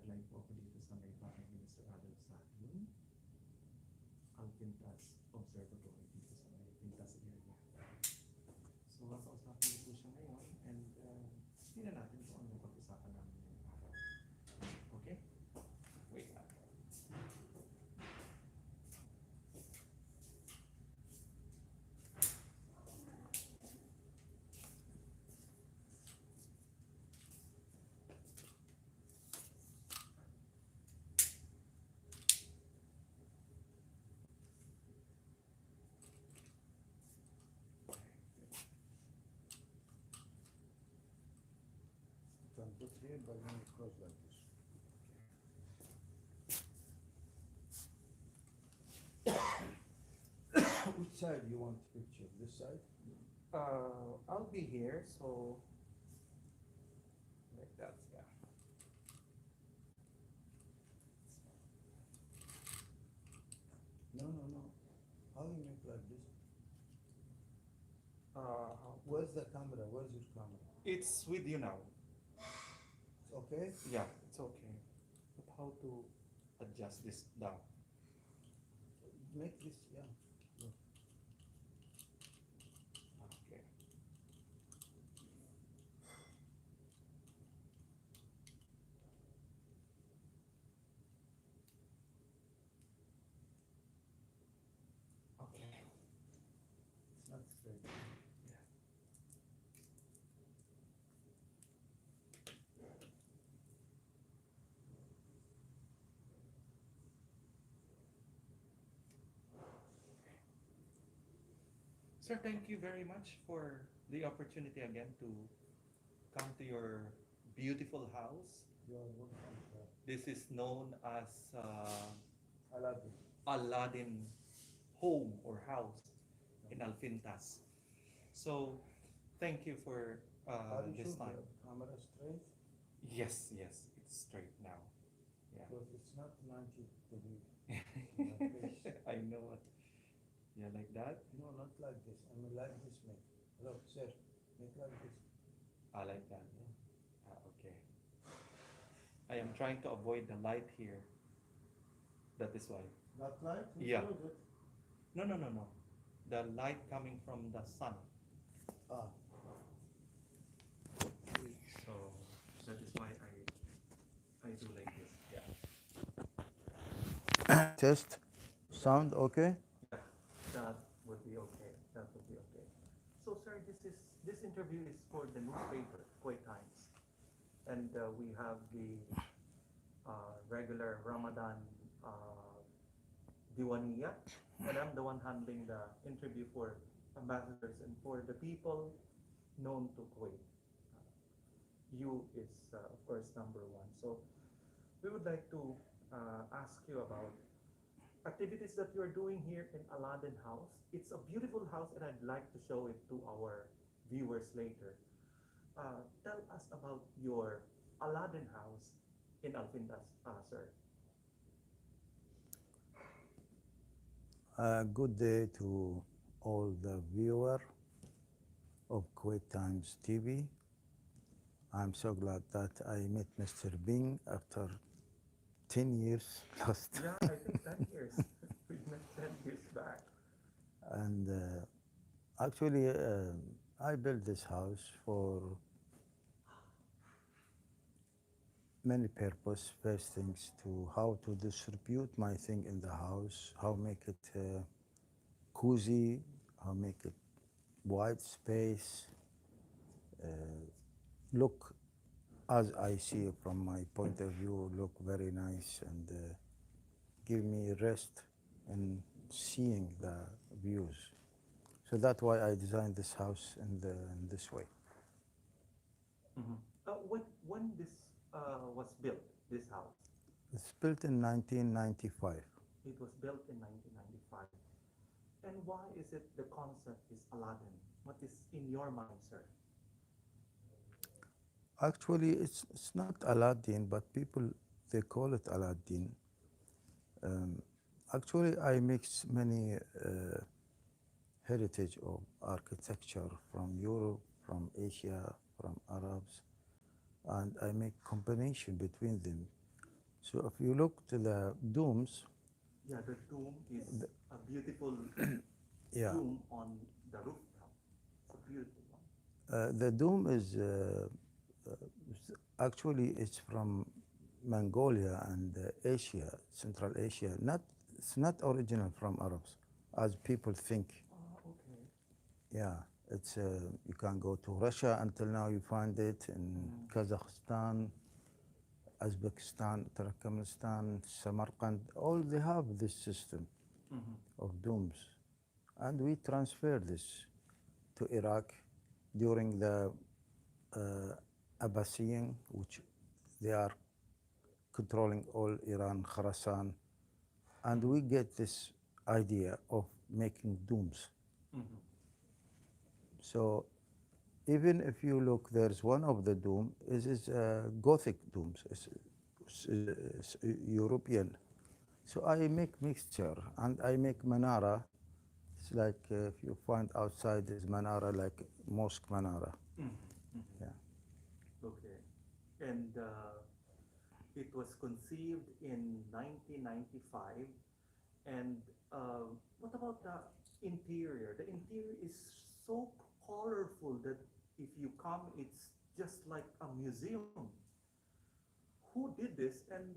apply po ako dito sa may bahay ni Mr. Adel SAADOUN, ang Pintas Observatory dito sa may Pintas area. So, makausapin niyo po siya ngayon and tingnan natin kung ano yung pag-usapan namin ngayong araw. Okay? Wait lang. Can put here, but then it goes like this. Which side you want the picture? This side? I'll be here, so like that, yeah. No, no, no. How you make like this? How- Where's the camera? Where's your camera? it's with you now. It's okay? Yeah, it's okay. But how to adjust this down? Make this, yeah. Look. Okay. Okay. It's not straight. Yeah. Sir, thank you very much for the opportunity again to come to your beautiful house. You are welcome, sir. This is known as Aladdin. Aladdin home or house in Alfintas. So, thank you for Are you this sure time. the camera straight? Yes, yes, it's straight now. Yeah. Because it's not 90 degree. I know it. Yeah, like that. No, not like this. I mean like this, make. Look, sir. Make like this. I like that. Okay. I am trying to avoid the light here. That is why. Not like? Yeah. Include it. No, no, no, no. The light coming from the sun. Ah. So that is why I do like this. Yeah. Test. Sound okay? Yeah, that would be okay. That would be okay. So, sir, this interview is for the newspaper, Kuwait Times, and we have the regular Ramadan Diwaniya, and I'm the one handling the interview for ambassadors and for the people known to Kuwait. You is, of course, number one. So, we would like to ask you about activities that you're doing here in Aladdin House. It's a beautiful house, and I'd like to show it to our viewers later. Tell us about your Aladdin House in Alfintas, sir. Good day to all the viewer of Kuwait Times TV. I'm so glad that I met Mr. Bing after 10 years lost. Yeah, I think 10 years. We met 10 years back. And actually, I built this house for many purposes. First things to how to distribute my thing in the house, how make it cozy, how make it wide space, look as I see from my point of view, look very nice and give me rest in seeing the views. So that's why I designed this house in this way. When this was built, this house? It's built in 1995. It was built in 1995. And why is it the concept is Aladdin? What is in your mind, sir? Actually, it's not Aladdin, but people, they call it Aladdin. Actually, I mix many heritage of architecture from Europe, from Asia, from Arabs, and I make combination between them So if you look to the domes, Yeah, the dome is a beautiful yeah, dome on the rooftop. It's a beautiful one. the dome is actually it's from Mongolia and Asia, Central Asia. Not it's not original from Arabs, as people think. Oh, okay. Yeah, it's you can go to Russia until now you find it in Mm. Kazakhstan, Uzbekistan, Turkmenistan, Samarkand. All they have this system Mm-hmm. of domes, and we transfer this to Iraq during the Abbasiyin, which they are controlling all Iran, Khorasan, and Mm-hmm. we get this idea of making domes. Mm-hmm. So even if you look, there's one of the doom is Gothic dooms, it's European. So I make mixture and I make manara. It's like if you find outside is manara like mosque manara. Mm-hmm. Yeah. Okay. And it was conceived in 1995. And what about the interior? The interior is so colorful that if you come, it's just like a museum. Who did this? And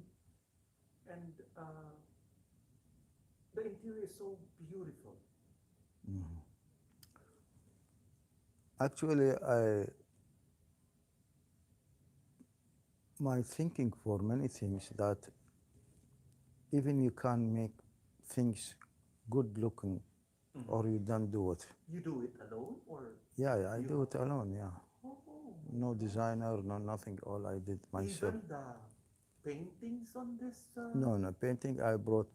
the interior is so beautiful. Mhm. Actually, my thinking for many things that even you can make things good looking Mhm. or you don't do it. You do it alone, or Yeah, yeah, I you do have? it alone. Yeah, Oh, no designer, no nothing. All I did myself. even the paintings on this. No, no painting. I brought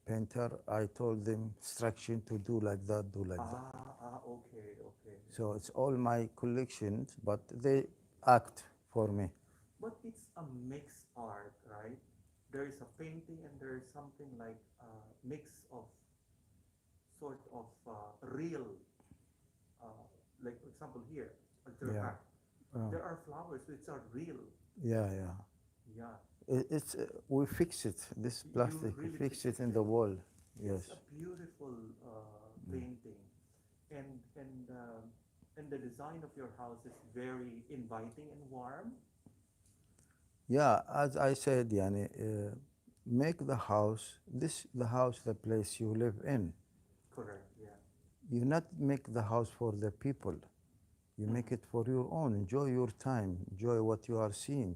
painter. I told them instruction to do like that, do like that. Okay, okay. So it's all my collections, but they act for me. But it's a mixed art, right? There is a painting and there is something like a mix of sort of real, uh, like for example here, at your Yeah, back, there are flowers which are real. yeah, yeah. Yeah, It's we fix it. This you plastic, we really fix it fixed in it. the wall. Yes. It's a beautiful painting, and and the design of your house is very inviting and warm. Yeah, as I said, yani, make the house, the house, the place you live in. Correct. Yeah. You not make the house for the people. You Mm-hmm. make it for your own. Enjoy your time. Enjoy what you are seeing.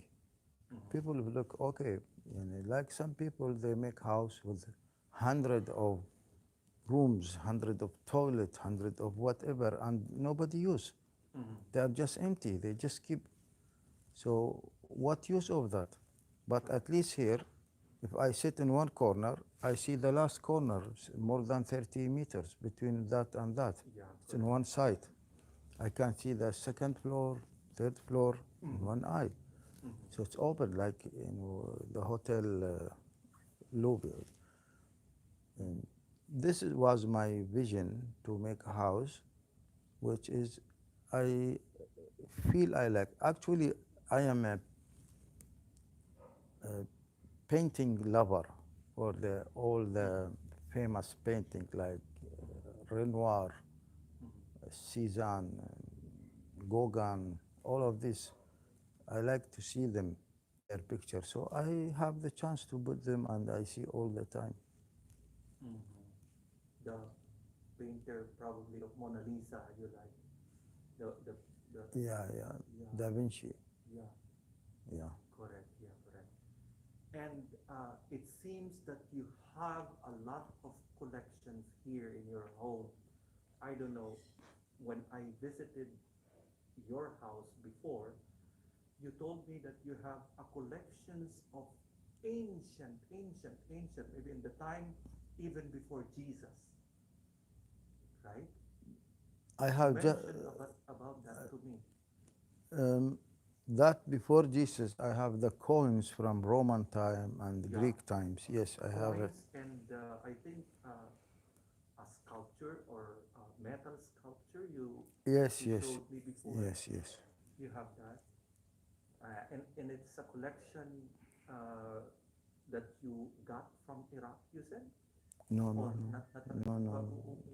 Mm-hmm. People will look, okay, yani, like some people, they make house with hundred of rooms, hundred of toilet, hundred of whatever, and nobody use. Mm-hmm. They are just empty. They just keep. So what use of that? But Correct. at least here, if I sit in one corner, I see the last corner, more than 30 meters between that and that. Yeah. It's in Correct. one side. I can see the second floor, third floor in Mm-hmm. one eye. Mm-hmm. So it's open like the hotel lobby. And was my vision to make a house, which is I feel I like. Actually, I am a painting lover for all the Mm-hmm. famous painting like Renoir, Mm-hmm. Cezanne, Gauguin, all of this. I like to see them, their pictures. So I have the chance to put them and I see all the time. Mm-hmm. The painter probably of Mona Lisa, you like the Yeah, yeah. yeah, Da Vinci. yeah, Yeah. correct, yeah, correct. And it seems that you have a lot of collections here in your home. I don't know, when I visited your house before, you told me that you have a collections of ancient, maybe in the time even before Jesus, right? I You have just mentioned about that to me. um, that before Jesus. I have the coins from Roman time and Yeah, Greek times. Yes, I have it. coins and I think a sculpture or a metal sculpture Yes, you yes, showed me before. yes, yes. You have that, and it's a collection uh, that you got from Iraq, you said? No, no, Or no, not no, but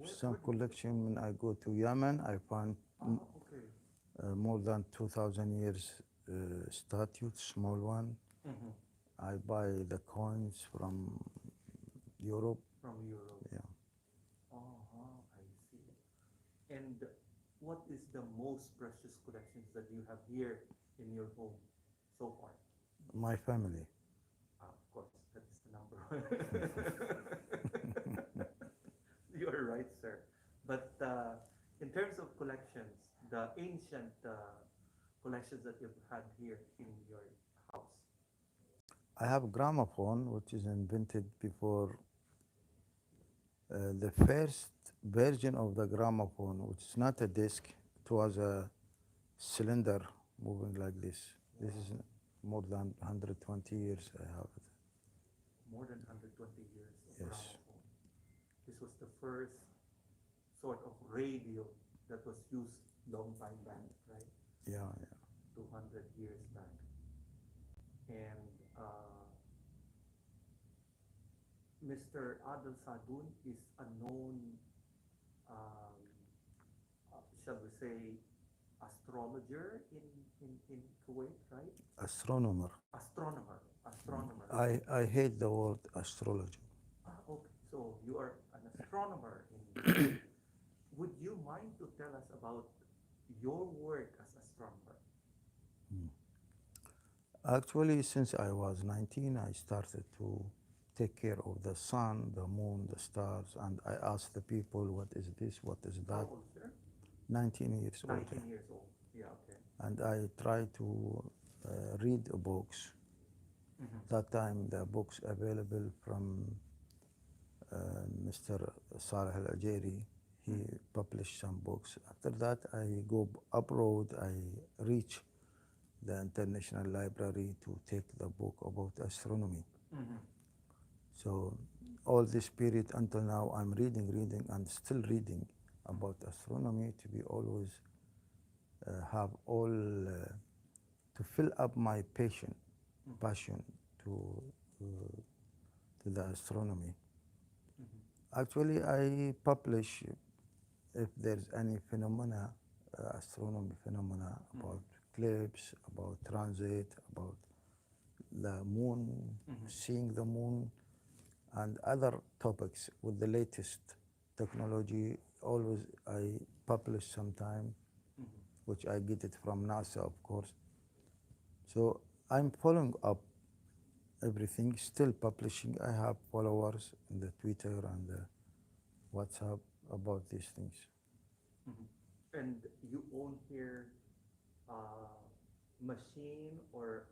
no. Some where did you? collection when I go to Yemen, I find Ah, okay. more than 2,000 years statue, small one. Mm-hmm. I buy the coins from Europe. From Europe. Yeah, Uh-huh, I see. And what is the most precious collections that you have here in your home so far? my family. Of course, that is the number one. You are right, sir. But in terms of collections, the ancient collections that you've had here in your house. I have gramophone, which is invented before the first version of the gramophone, which is not a disc. It was a cylinder moving like this. This is more than 120 years I have it. More than 120 years of Yes. gramophone. This was the first sort of radio that was used long time back, right? Yeah, yeah. 200 years back. And Mr. Adel SAADOUN is a known, um, shall we say, astrologer in Kuwait, right? Astronomer. Astronomer. I hate the word astrology. Ah, okay. So you are an astronomer. Would you mind to tell us about your work as astronomer? Actually, since I was 19, I started to take care of the sun, the moon, the stars, and I asked the people, what is this, what is How that? old, sir? 19 years old. 19 years old. Yeah, okay. And I try to read books. Mm-hmm. That time, the books available from Mr. Saleh Al-Ajeri, he published some books. After that, I go abroad, I reach the International Library to take the book about astronomy. Mm-hmm. So all this period until now, I'm reading, and still reading about astronomy to be always have all to fill up my passion to uh, to the astronomy. Mm-hmm. Actually, I publish if there's any phenomena, astronomy phenomena about eclipse, about transit, about the moon, seeing the moon, and other topics with the latest technology. Always I publish sometime, which I get it from NASA, of course. So I'm following up everything, still publishing. I have followers in the Twitter and the WhatsApp about these things. Mm-hmm. And you own here a machine or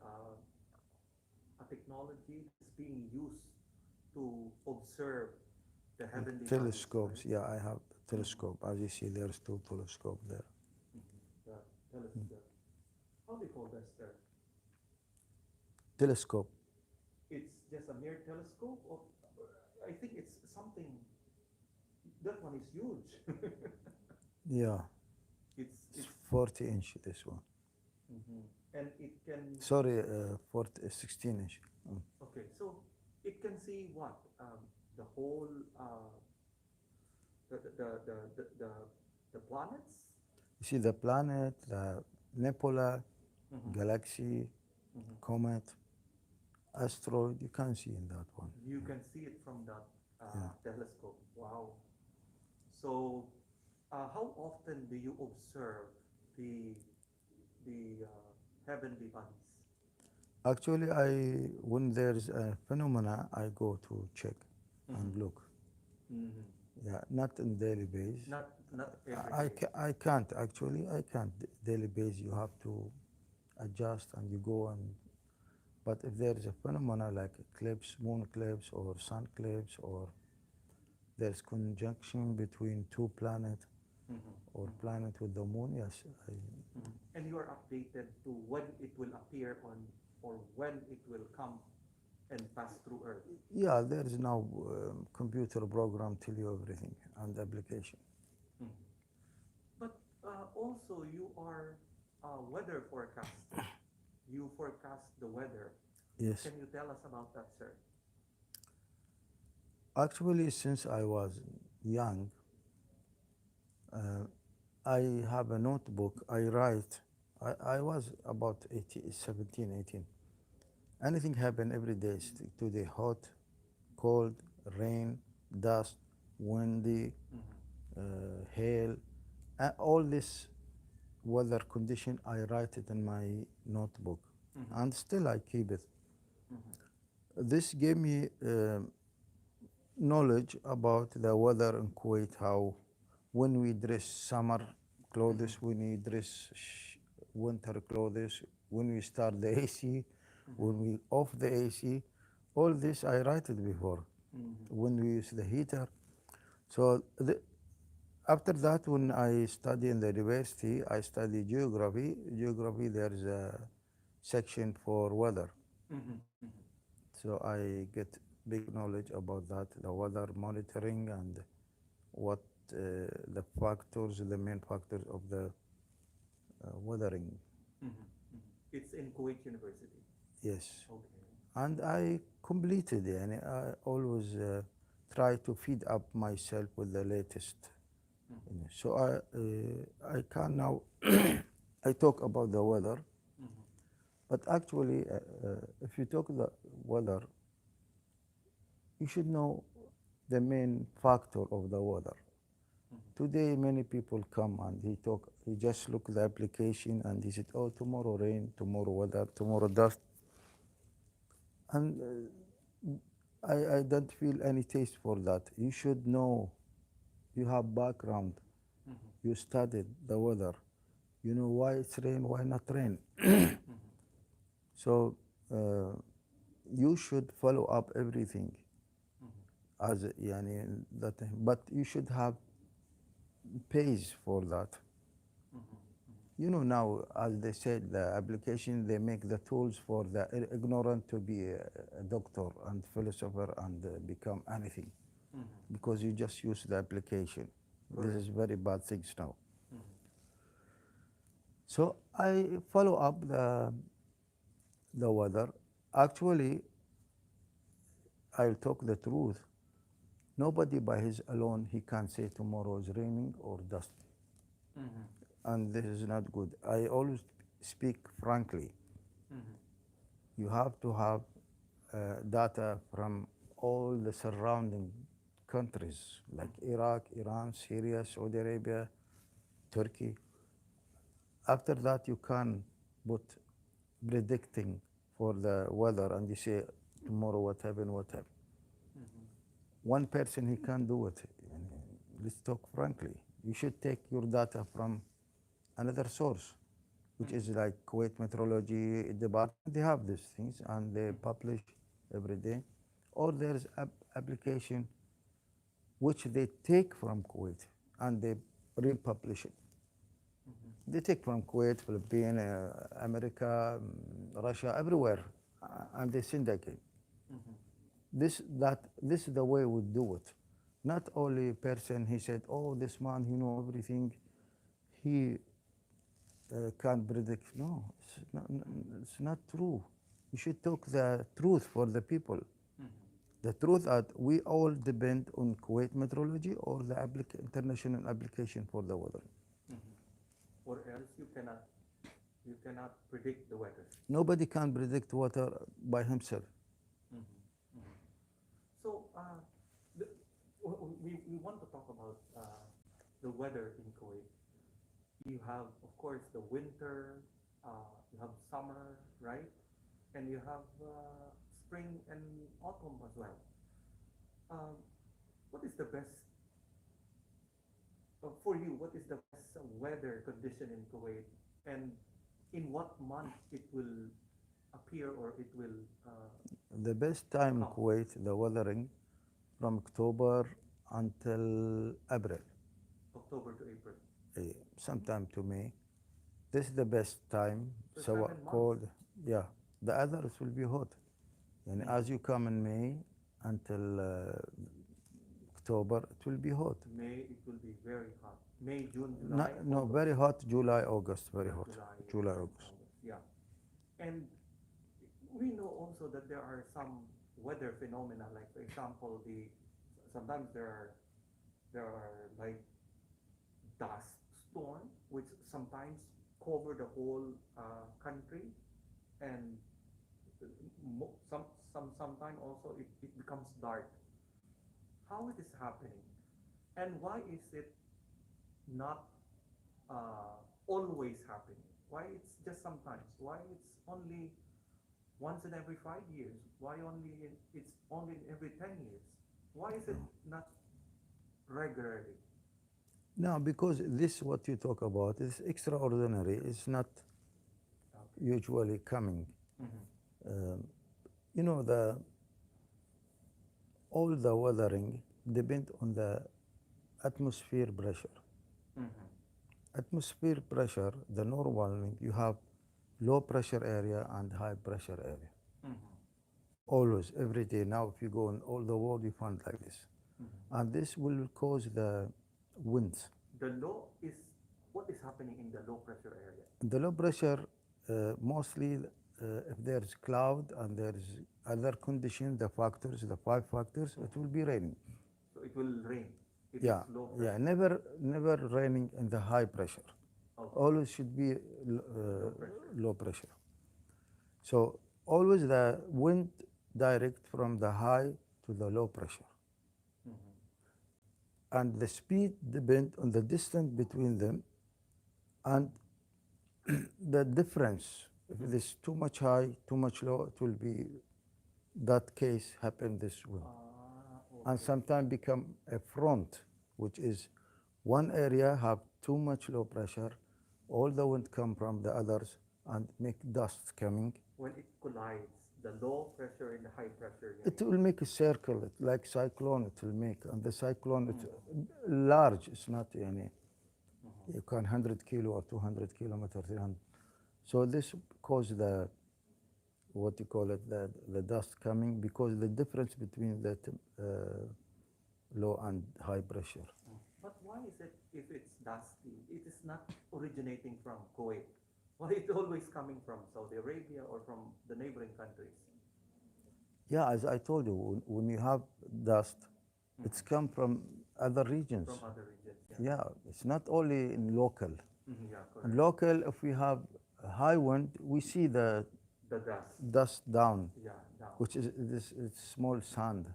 a technology that's being used to observe the heavenly bodies, Telescopes, right? yeah, I have telescope. As you see, there's two telescopes there. The telescope. How do you call that, sir? Telescope, It's just a mere telescope, or I think it's something. That one is huge. yeah, it's it's it's 40 inch, this one. and it can. Sorry, 40, 16 inch. Okay, so it can see what the whole the the the the the, the, the planets. You see the planet, the nebula, Mm-hmm. galaxy, Mm-hmm. comet, asteroid, you can see in that one. You can see it from that Yeah. telescope. Wow. So, how often do you observe the heavenly bodies? Actually, when there's a phenomena, I go to check and look. Mm-hmm. Yeah, not on daily basis. Not every day. I can't actually. I can't daily basis. You have to adjust and you go and. But if there is a phenomena like eclipse, moon eclipse, or sun eclipse, or there's conjunction between two planets or planet with the moon, yes. And you are updated to when it will appear on or when it will come and pass through Earth. Yeah, there is now computer program tell you everything and application. But also you are a weather forecaster. You forecast the weather. Yes. Can you tell us about that, sir? Actually, since I was young, uh, I have a notebook. I write. I was about 18, 17, 18. Anything happen every day. Today hot, cold, rain, dust, windy, Mm-hmm. uh, hail, all this weather condition. I write it in my notebook, Mm-hmm. and still I keep it. Mm-hmm. This gave me knowledge about the weather in Kuwait, how when we dress summer Mm-hmm. clothes, when we dress winter clothes, when we start the AC, Mm-hmm. when we off the AC, all this I write it before. Mm-hmm. When we use the heater. So after that, when I study in the university, I study geography. Geography, there's a section for weather. Mm-hmm. Mm-hmm. So I get big knowledge about that, the weather monitoring and what the factors, the main factors of the weathering. Mm-hmm. Mm-hmm. It's in Kuwait University. Yes, Okay. and I completed it, and I always try to feed up myself with the latest. Mm-hmm. So I can now I talk about the weather, Mm-hmm. but actually, if you talk the weather, you should know the main factor of the weather. Mm-hmm. Today, many people come and he just look the application and he said, oh, tomorrow rain, tomorrow weather, tomorrow dust. And I don't feel any taste for that. You should know, you have background, Mm-hmm. you studied the weather, you know why it's rain, why not rain. Mm-hmm. So uh, you should follow up everything Mm-hmm. as yani, that, but you should have pays for that. Mm-hmm. You know now, as they said, the application they make the tools for the ignorant to be a doctor and philosopher and become anything Mm-hmm. because you just use the application. This Correct. is very bad things now. Mm-hmm. So I follow up the weather. Actually, I'll talk the truth. Nobody by his alone he can say tomorrow is raining or dust, Mm-hmm. and this is not good. I always speak frankly. Mm-hmm. You have to have data from all the surrounding countries like Mm-hmm. Iraq, Iran, Syria, Saudi Arabia, Turkey. After that, you can put predicting for the weather and you say tomorrow what happened, what happened. Mm-hmm. One person he can't do it. And let's talk frankly. You should take your data from another source, which is Mm-hmm. like Kuwait Meteorology Department. They have these things and they Mm-hmm. publish every day. Or there's application which they take from Kuwait and they republish it. Mm-hmm. They take from Kuwait, Philippines, America, Russia, everywhere, and they syndicate. Mm-hmm. This is the way we do it. Not only person he said, oh, this man he know everything, he can predict. No, it's not true. You should talk the truth for the people. Mm-hmm. The truth that we all depend on Kuwait meteorology or the international application for the weather. Mm-hmm. Or else you cannot predict the weather. Nobody can predict weather by himself. Mm-hmm. Mm-hmm. So the, we want to talk about the weather in Kuwait. You have, of course, the winter, you have summer, right? And you have spring and autumn as well. Um, what is the best for you? What is the best weather condition in Kuwait, and in what month it will appear or it will The best time in come? Kuwait, the weathering, from October until April, October to April. sometime to May. This is the best time. So So 7 months. cold, yeah. The others will be hot. And Mm-hmm. as you come in May until October, it will be hot. May it will be very hot. May, June, July, Not, no, August. very hot. July, August, very Yeah, hot. July July, and August. August. Yeah. And we know also that there are some weather phenomena, like for example, the sometimes there are like dust storm which sometimes cover the whole country, and sometime also it becomes dark. How it is happening, and why is it not always happening? Why it's just sometimes? Why it's only once in every 5 years? Why it's only in every 10 years? Why is it not regularly? No, because this what you talk about is extraordinary. It's not Okay. usually coming. Mm-hmm. Um, you know, the all the weathering depend on the atmosphere pressure. Mm-hmm. Atmosphere pressure, the normal, you have low pressure area and high pressure area. Mm-hmm. Always, every day. Now, if you go in all the world, you find like this. Mm-hmm. And this will cause the winds. The low is what is happening in the low pressure area. The low pressure, mostly, if there's cloud and there's other conditions, the factors, the 5 factors, it will be raining. So it will rain if Yeah, it's low yeah, pressure. never raining in the high pressure. Okay. Always should be Low pressure. low pressure. So always the wind direct from the high to the low pressure. Mm-hmm. And the speed depend on the distance between them and the difference. If it is too much high, too much low, it will be that case happen this way. And Okay. sometimes become a front, which is one area have too much low pressure, all the wind come from the others and make dust coming. When it collides, the low pressure and the high pressure. It will make a circle, like cyclone it will make. And the cyclone, it's large, it's not any, you can 100 kilo or 200 kilometers. 300. So this cause the, what you call it, the dust coming because the difference between the low and high pressure. But why is it if it's dusty, it is not originating from Kuwait? Why it always coming from Saudi Arabia or from the neighboring countries? Yeah, as I told you, when you have dust, it's come from other regions. From other regions. Yeah, it's not only in local. Mm-hmm. Yeah, In correct. local, if we have a high wind, we see the The dust. dust down, Yeah, down. which is this it's small sand.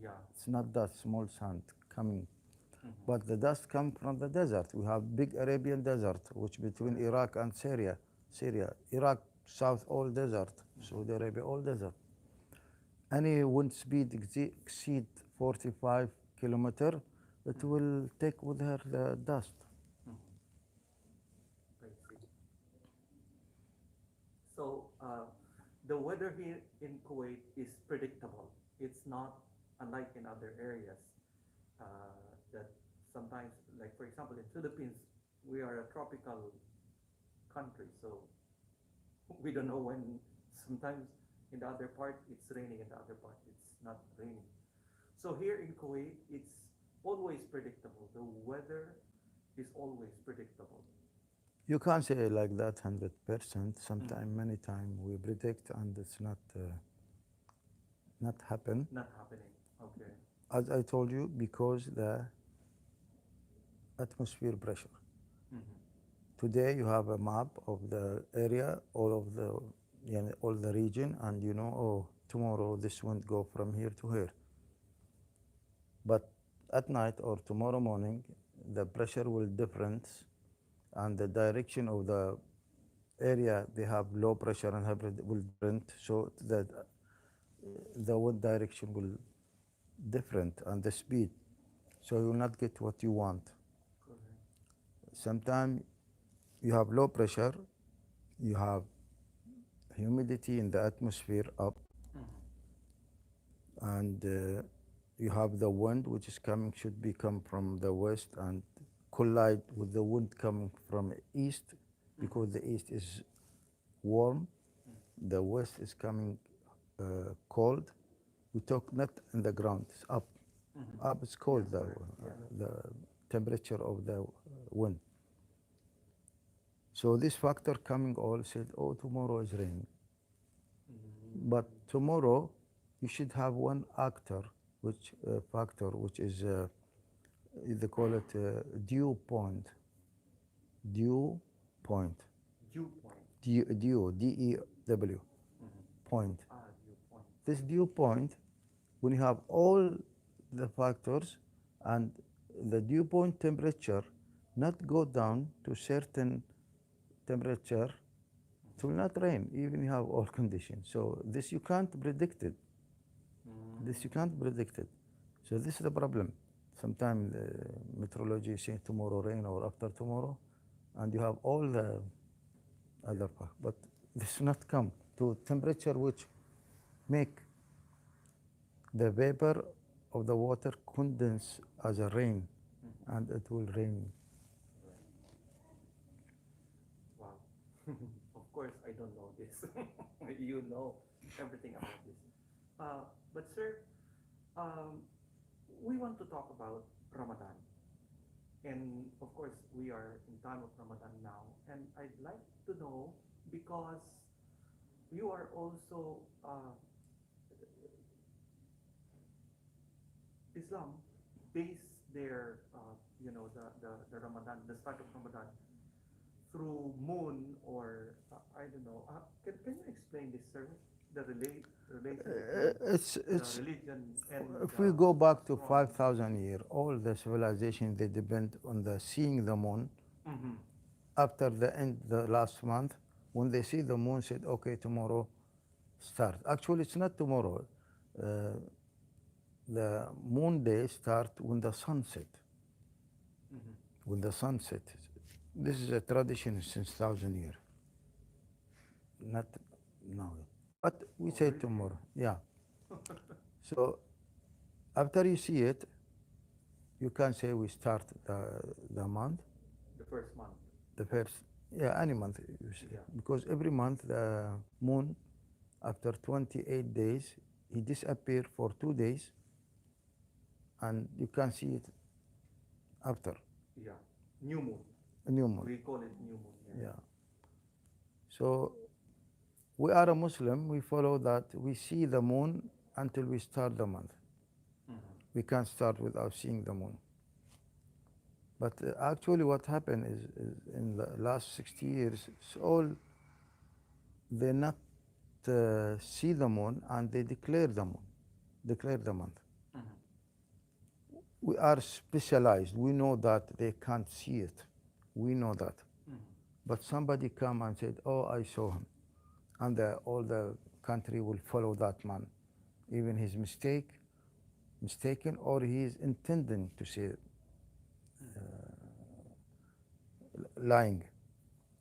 Yeah. It's not dust, small sand coming. Mm-hmm. But the dust comes from the desert. We have big Arabian desert, which between Iraq and Syria. Iraq, south, all desert. Saudi Arabia, all desert. Any wind speed exceed 45 kilometer, it will take with her the dust. I see. So the weather here in Kuwait is predictable. It's not unlike in other areas uh, that sometimes, like for example, in Philippines, we are a tropical country, so we don't know when. Sometimes in the other part it's raining, in the other part it's not raining. So here in Kuwait, it's always predictable. The weather is always predictable. You can't say like that 100%. Sometimes, many times we predict and it's not happen. Not happening. Okay. As I told you, because the atmosphere pressure. Mm-hmm. Today you have a map of the area, all the region, and you know, oh, tomorrow this wind go from here to here. But at night or tomorrow morning, the pressure will difference, and the direction of the area they have low pressure and high pressure will different, so that the wind direction will different and the speed, so you will not get what you want. Correct. Sometimes you have low pressure, you have humidity in the atmosphere up, Mm-hmm. and you have the wind which is coming should be come from the west and collide with the wind coming from east, because the east is warm, the west is coming cold. We talk not in the ground, it's up. Mm-hmm. Up is cold, Yeah, the, correct. Yeah. the temperature of the wind. So this factor coming all said, oh, tomorrow is raining. Mm-hmm. But tomorrow, you should have one actor which factor, which is they call it dew point. Dew point. Dew point. Dew, D-E-W, Mm-hmm. point. Dew point. This dew point, when you have all the factors and the dew point temperature not go down to certain temperature, it will not rain, even you have all conditions. So this you can't predict it. This you can't predict it. So this is the problem. Sometimes the meteorology say tomorrow rain or after tomorrow, and you have all the other part. But this not come to temperature which make the vapor of the water condense as a rain, and it will rain. Wow. Of course, I don't know this. You know everything about this. But sir, um, we want to talk about Ramadan. And of course, we are in time of Ramadan now. And I'd like to know, because you are also Islam base their the Ramadan, the start of Ramadan through moon, or I don't know. Can you explain this, sir? The relation between It's the religion and if the we go back to astronomy. 5,000 years, all the civilization they depend on the seeing the moon. Mm-hmm. After the end, the last month, when they see the moon, said, okay, tomorrow start. Actually, it's not tomorrow. Uh, the moon day start when the sun set. Mm-hmm. When the sun set. This is a tradition since 1,000 years, not now. But we Oh, say really? tomorrow, yeah. So after you see it, you can say we start the month, The first month. the first, yeah, any month you say. Yeah. Because every month the moon, after 28 days, he disappear for 2 days, and you can see it after Yeah. New moon. a new moon. We call it new moon. Yeah. Yeah. So we are a Muslim. We follow that. We see the moon until we start the month. Mm-hmm. We can't start without seeing the moon. But actually, what happened is in the last 60 years, it's all they not see the moon and they declare the month. Mm-hmm. We are specialized. We know that they can't see it. We know that. Mm-hmm. But somebody come and said, "Oh, I saw him," and all the country will follow that man, even his mistaken, or he is intending to say lying.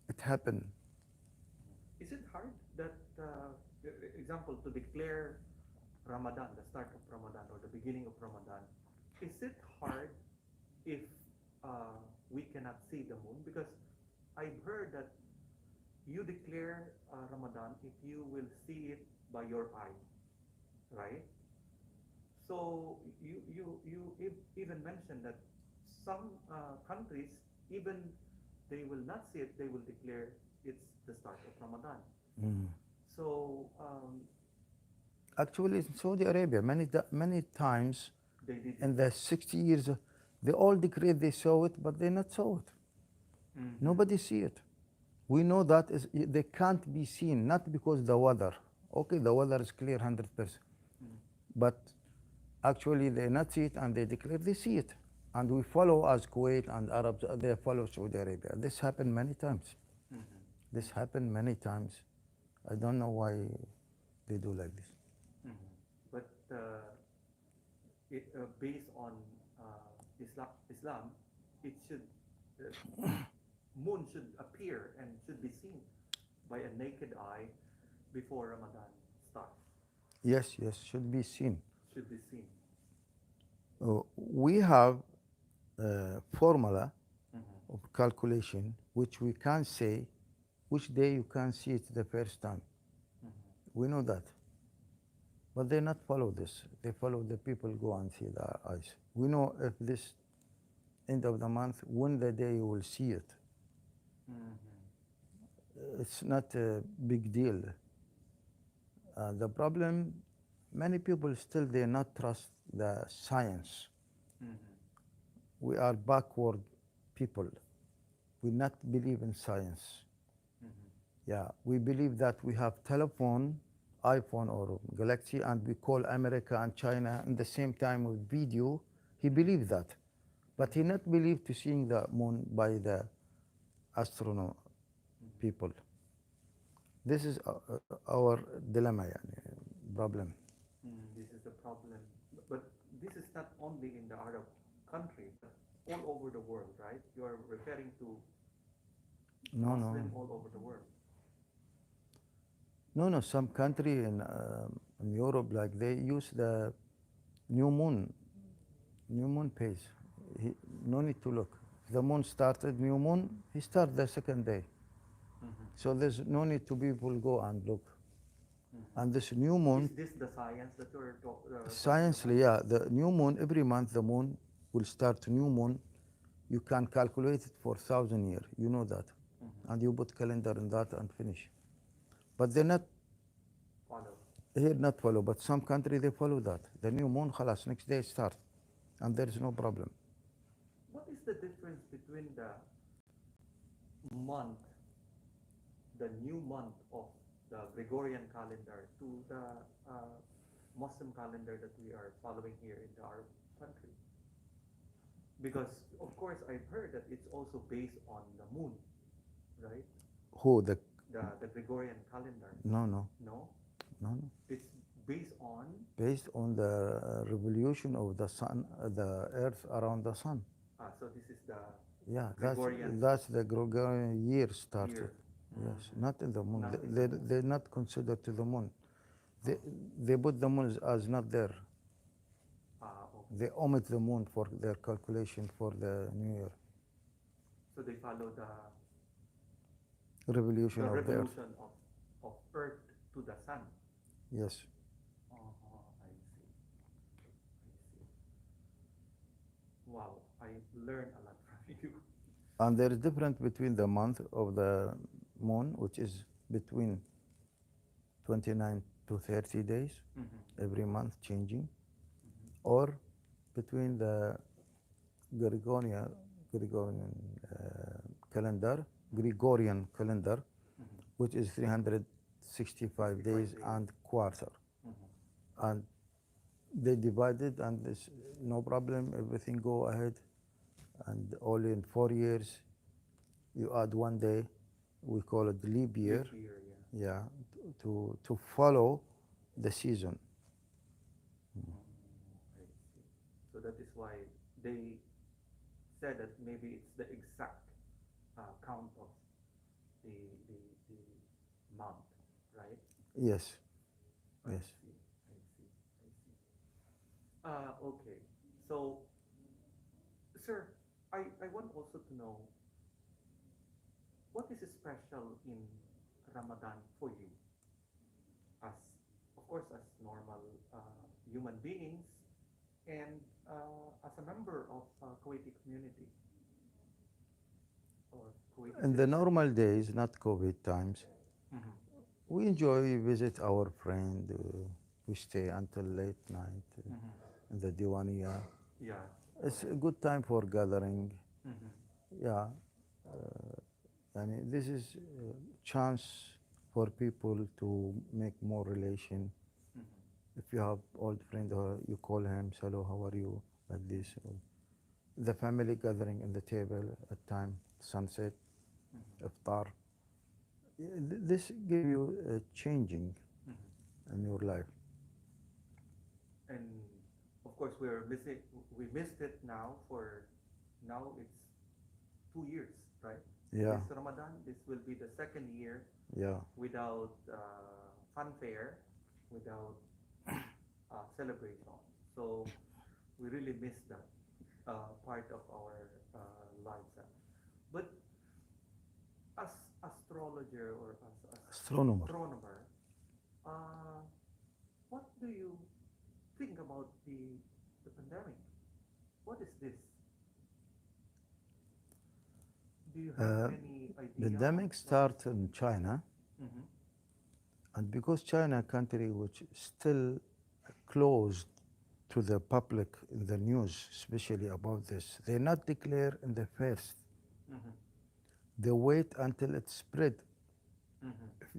It happened. Is it hard that, example, to declare Ramadan, the start of Ramadan or the beginning of Ramadan, is it hard if we cannot see the moon? Because I've heard that you declare Ramadan if you will see it by your eye, right? So you even mentioned that some countries, even they will not see it, they will declare it's the start of Ramadan. Mm. So Actually, in Saudi Arabia, many times they did it. in the 60 years, they all declare they saw it, but they not saw it. Mhm. Nobody see it. We know that they can't be seen, not because the weather. Okay, the weather is clear 100%. Mhm. But actually, they not see it and they declare they see it. And we follow as Kuwait and Arabs, they follow Saudi Arabia. This happened many times. Mhm. This happened many times. I don't know why they do like this. Mhm. But based on Islam, it should moon should appear and should be seen by a naked eye before Ramadan starts. Yes, yes, should be seen. Should be seen. We have a formula Mhm. of calculation which we can say which day you can see it the first time. Mhm. We know that. But they not follow this. They follow the people go and see the eyes. We know if this end of the month, when the day you will see it. Mhm. It's not a big deal. The problem many people still they not trust the science. Mm-hmm. We are backward people. We not believe in science. Mm-hmm. Yeah, we believe that we have telephone, iPhone or Galaxy, and we call America and China in the same time with video. He believed that, but he not believe to seeing the moon by the astronaut people. This is our dilemma, yani, problem. This is the problem. But this is not only in the Arab country, but all over the world, right? You are referring to No, Muslim no, all over the world. no, no. Some country in Europe, like they use the new moon, new moon phase. He, no need to look. The moon started, new moon, he start the second day. Mm-hmm. So there's no need to people go and look. Mm-hmm. And this new Is moon, this the science that you're talking about? scientially, yeah, the new moon, every month the moon will start new moon. You can calculate it for 1,000 years. You know that. Mm-hmm. And you put calendar in that and finish. But they're not Follow. here not follow, but some country they follow that. The new moon, khalas, next day start. And there is no problem. What is the difference between the month, the new month of the Gregorian calendar to the Muslim calendar that we are following here in the Arab country? Because of course I've heard that it's also based on the moon, right? Who? The Gregorian calendar. No, no, No, no, no. it's based on. Based on the revolution of the sun, the earth around the sun. So this is the Yeah, Gregorian that's the Gregorian year started. year. Yes, not in the moon. Not in They, the moon. they're not considered to the moon. They, they put the moon as not there. Okay. They omit the moon for their calculation for the new year. So they follow the Revolution of the earth. revolution of Earth to the sun. Yes. I see. I see. Wow, I learned a lot from you. And there is difference between the month of the moon, which is between 29 to 30 days, every month changing, or between the Gregorian calendar, which is 365 days and quarter. And they divided, and this, no problem, everything go ahead. And only in 4 years, you add 1 day, we call it leap year. Leap year, Yeah, to follow the season. I see. So that is why they said that maybe it's the exact count of the, the month, right? Yes, I yes. see. I see. I see. Okay. So, sir, I want also to know what is special in Ramadan for you, as of course as normal human beings and as a member of Kuwaiti community or Kuwaiti In the citizen. normal days, not COVID times, Mhm. we enjoy, we visit our friend, we stay until late night in the Diwaniya. Yeah. It's a good time for gathering. Mhm. Yeah, and this is a chance for people to make more relation. Mhm. If you have old friend or you call him, hello, how are you, like this. The family gathering in the table at time, sunset, iftar. This give you a changing in your life. And of course we missed it now for now it's 2 years, right? Yeah, This Ramadan, this will be the second year yeah. without fanfare, without celebration. So we really miss that part of our lives. But as astrologer or as Astronomer. astronomer, uh, what do you think about the pandemic? What is this? Do you have any idea? The pandemic start in China, Mm-hmm. and because China country which still disclosed to the public in the news, especially about this. They not declare in the first. Mm-hmm. They wait until it spread. Mm-hmm.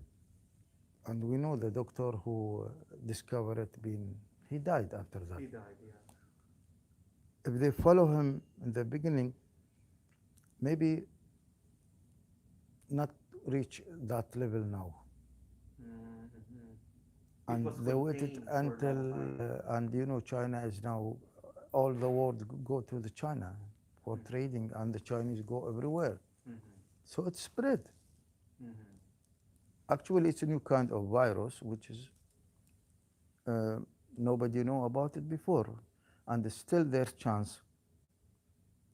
And we know the doctor who discovered it, he died after that. He died, yeah. If they follow him in the beginning, maybe not reach that level now. Mm-hmm. It And was they waited contained for a long until, time. and you know, China is now, all the world go to the China for Mm-hmm. trading, and the Chinese go everywhere. Mm-hmm. So it spread. Mm-hmm. Actually, it's a new kind of virus, which is uh, nobody know about it before. And still there's chance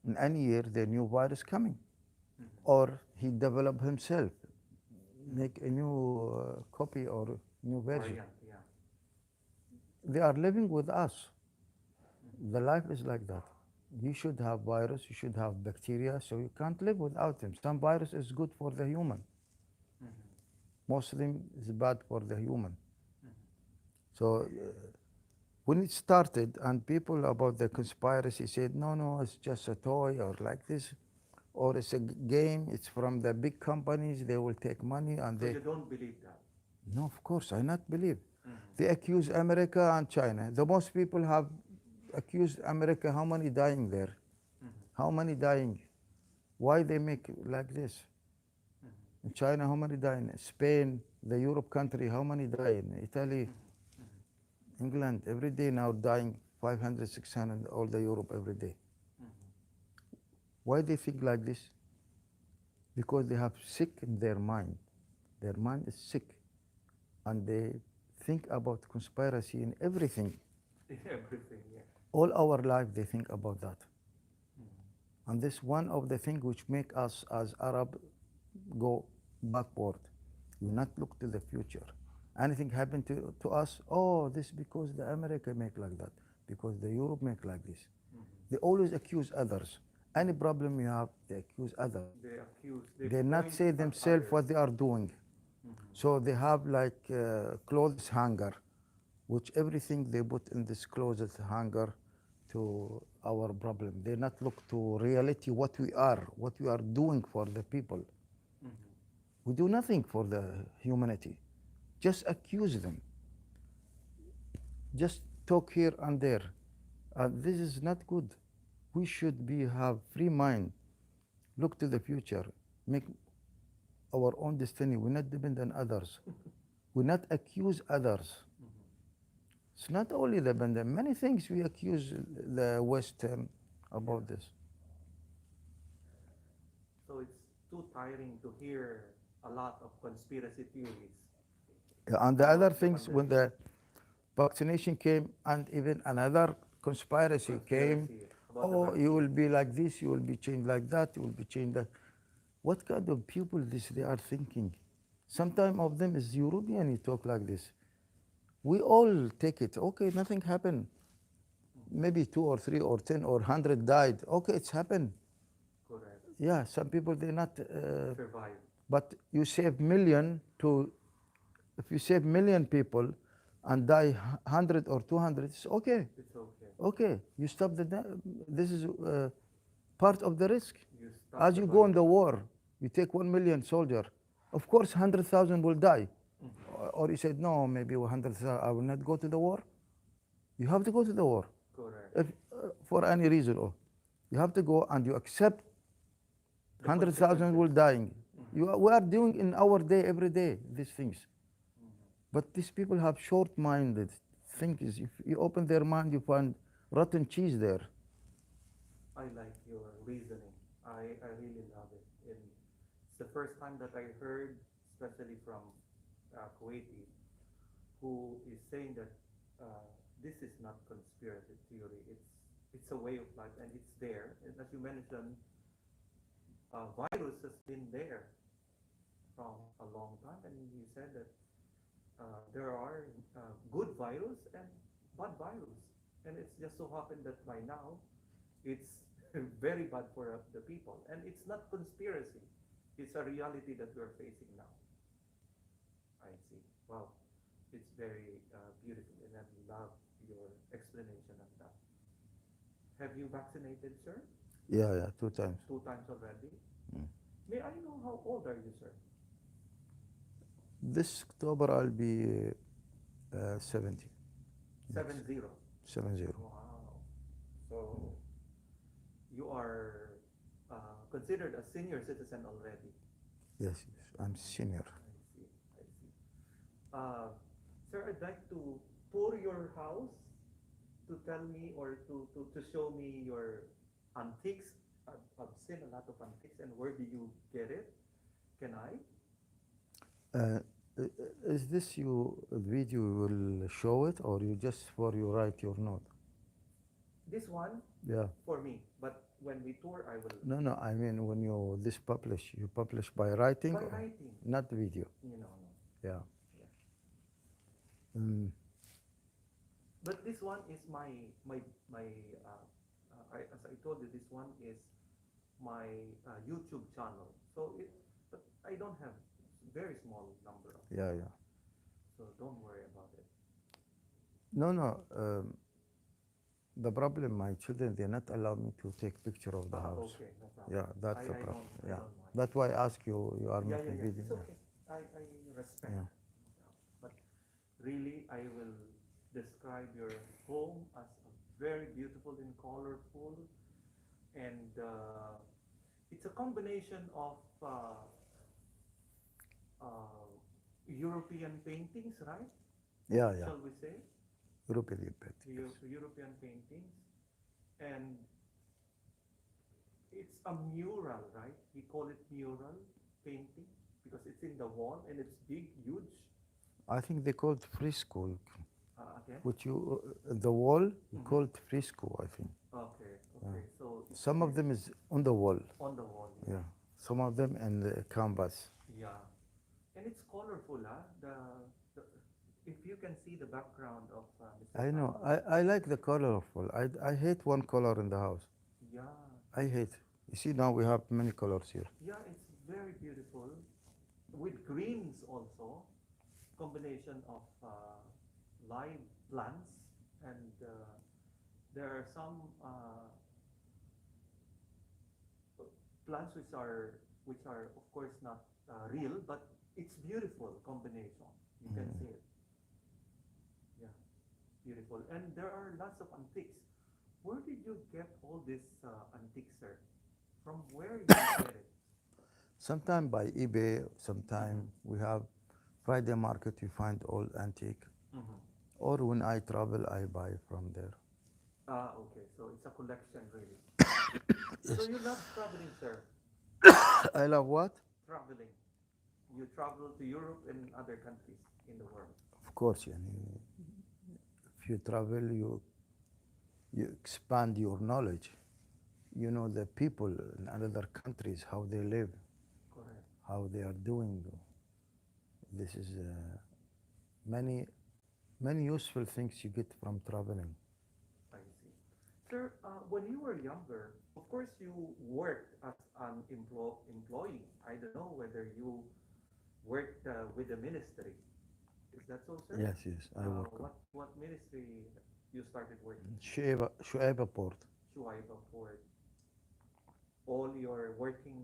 in any year the new virus coming. Mm-hmm. Or he develop himself, make Mm-hmm. a new copy or new version. Variant, yeah. They are living with us. Mm-hmm. The life is like that. You should have virus, you should have bacteria, so you can't live without them. Some virus is good for the human. Mm-hmm. Most of them is bad for the human. Mm-hmm. So when it started and people about the conspiracy said, no, no, it's just a toy or like this, or it's a game, it's from the big companies, they will take money and So they, you don't believe that? no, of course, I not believe. Mm-hmm. They accuse America and China. The most people have accused America, how many dying there? Mm-hmm. How many dying? Why they make like this? Mm-hmm. In China, how many dying? Spain, the Europe country, how many dying? Italy, Mm-hmm. Mm-hmm. England, every day now dying 500, 600, all the Europe every day. Mm-hmm. Why they think like this? Because they have sick in their mind. Their mind is sick. And they think about conspiracy in everything. Everything, yeah. All our life they think about that. Mm-hmm. And this one of the things which make us as Arab go backward. We not look to the future. Anything happen to us, oh, this because the America make like that, because the Europe make like this. Mm-hmm. They always accuse others. Any problem you have, they accuse others. They accuse, they They not point say at themselves others. what they are doing. Mm-hmm. So they have like clothes hanger, which everything they put in this clothes hanger to our problem. They not look to reality, what we are doing for the people. Mm-hmm. We do nothing for the humanity. Just accuse them. Just talk here and there. This is not good. We should have free mind. Look to the future. Make our own destiny. We not depend on others. We not accuse others. Mm-hmm. It's not only the pandemic. Many things we accuse the Western Yeah. about this. So it's too tiring to hear a lot of conspiracy theories And the other about the things, when pandemic. the vaccination came, and even another conspiracy came, Conspiracy about the oh, you will vaccine. be like this, you will be changed like that, you will be changed that. What kind of people this they are thinking? Sometimes of them is European, you talk like this. We all take it. Okay, nothing happened. Mm-hmm. Maybe 2 or 3 or 10 or 100 died. Okay, it's happened. Correct. Yeah, some people they not. Survive. But you save million to, if you save million people, and die 100 or 200, it's okay. It's okay. Okay, you stop this is part of the risk. You stop As the you go in virus. the war, you take 1 million soldier. Of course, 100,000 will die. Mm-hmm. Or you said, no, maybe 100,000, I will not go to the war. You have to go to the war. Correct. If, for any reason, you have to go and you accept The 100,000 will consequences. dying. Mm-hmm. We are doing in our day, every day, these things. Mm-hmm. But these people have short-minded thinkers. If you open their mind, you find rotten cheese there. I like your reasoning. I really love it. And it's the first time that I heard, especially from Kuwaiti, who is saying that this is not conspiracy theory. It's a way of life, and it's there. And as you mentioned, virus has been there from a long time, and you said that there are good virus and bad virus, and it's just so happened that by now it's very bad for the people, and it's not conspiracy. It's a reality that we're facing now. I see. Wow, it's very beautiful, and I love your explanation of that. Have you vaccinated, sir? Yeah, yeah, 2 times. 2 times already. Mm. May I know how old are you, sir? This October I'll be 70. Next. 70. 70. Wow. So you are considered a senior citizen already. Yes, yes, I'm senior. I see. I see. Uh, Sir, I'd like to tour your house to tell me or to show me your antiques. I've seen a lot of antiques, and where do you get it? Can I? Uh, is this you video you will show it or you just for you write your note? This one Yeah. for me, but when we tour, I will. No, no, I mean when you this publish, you publish by writing By or writing. not video? You know, no. Yeah. Yeah. Mm. But this one is my as I told you, this one is my YouTube channel. So but I don't have very small number of, Yeah, yeah. so don't worry about it. No, no. The problem, my children, they not allow me to take picture of the house. Okay, no problem. Yeah, that's the I problem. don't, I Yeah, don't mind. that's why I ask you. You are Yeah, making yeah. video. It's okay. I respect. Yeah. But really, I will describe your home as very beautiful and colorful, and it's a combination of European paintings, right? Yeah, yeah. Shall we say European paintings. European paintings, and it's a mural, right? We call it mural painting because it's in the wall and it's big, huge. I think they call it fresco. Again. Which you the wall you call it fresco. I think. Okay. Okay. So Some of them is on the wall. on the wall. Yeah. Some of them in the canvas. Yeah. And it's colorful, huh? The if you can see the background of Mr. I know. Saad. I like the colorful. I hate one color in the house. Yeah. I hate. You see now we have many colors here. Yeah, it's very beautiful with greens also. Combination of live plants and there are some plants which are of course not real, but it's beautiful combination. You can see it. Yeah, beautiful. And there are lots of antiques. Where did you get all this antiques, sir? From where you get it? Sometime by eBay. Sometime we have Friday market. You find old antique. Mm-hmm. Or when I travel, I buy from there. Okay. So it's a collection, really. So you love traveling, sir? I love what? Traveling. You travel to Europe and other countries in the world. Of course, yani, if you travel, you expand your knowledge. You know the people in other countries, how they live, Correct. how they are doing. This is many useful things you get from traveling. I see. Sir, when you were younger, of course you worked as an employee. I don't know whether you worked with the ministry. Is that so, sir? Yes, yes, I work. What ministry you started working? Shu'aiba Port. Shuaiba Port. All your working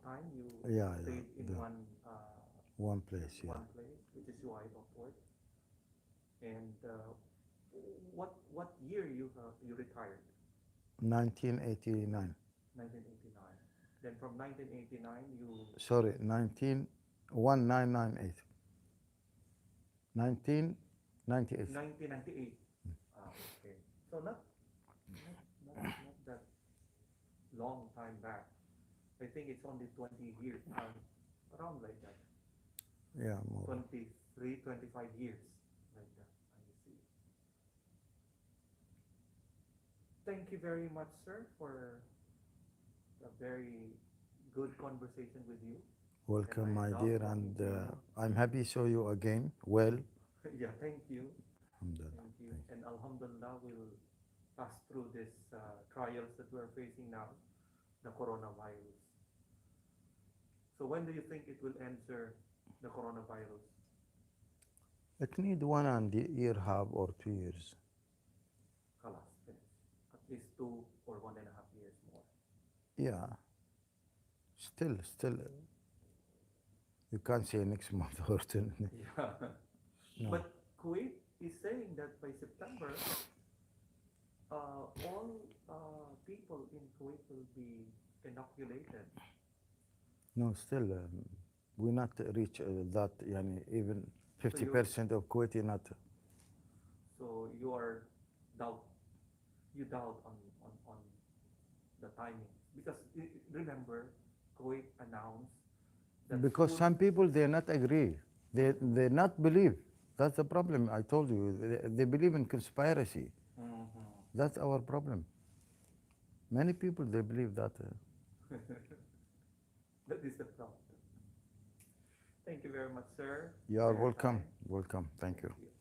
time you Yeah, stayed in one place, yeah. one place, which is Shuaiba Port. And what year you retired? 1989. 1989. Then from 1989 you Sorry, 1998. 1998. 1998. Okay. So not that long time back. I think it's only 20 years, around like that. Yeah, more. 23, 25 years, like that. I see. Thank you very much, sir, for a very good conversation with you. Welcome, And I my love dear, talking and to you. I'm happy to show you again. Well, Yeah, thank you. alhamdulillah. Thank you. And Alhamdulillah, we'll pass through this trials that we're facing now, the coronavirus. So when do you think it will end, sir, the coronavirus? It need 1.5 years or 2 years. or 1.5 years more. Yeah. Still, you can't say next month or two. Yeah. No. But Kuwait is saying that by September, all people in Kuwait will be inoculated. No, still, we not reach that. Yani even So you 50% of Kuwaiti not. so you are doubt you doubt on the timing because remember Kuwait announced that Because schools. some people they not agree. They not believe. That's the problem. I told you. They believe in conspiracy. Mhm. That's our problem. Many people they believe that. That is the problem. Thank you very much, sir, You for are your welcome. time. Welcome. Thank Thank you. you.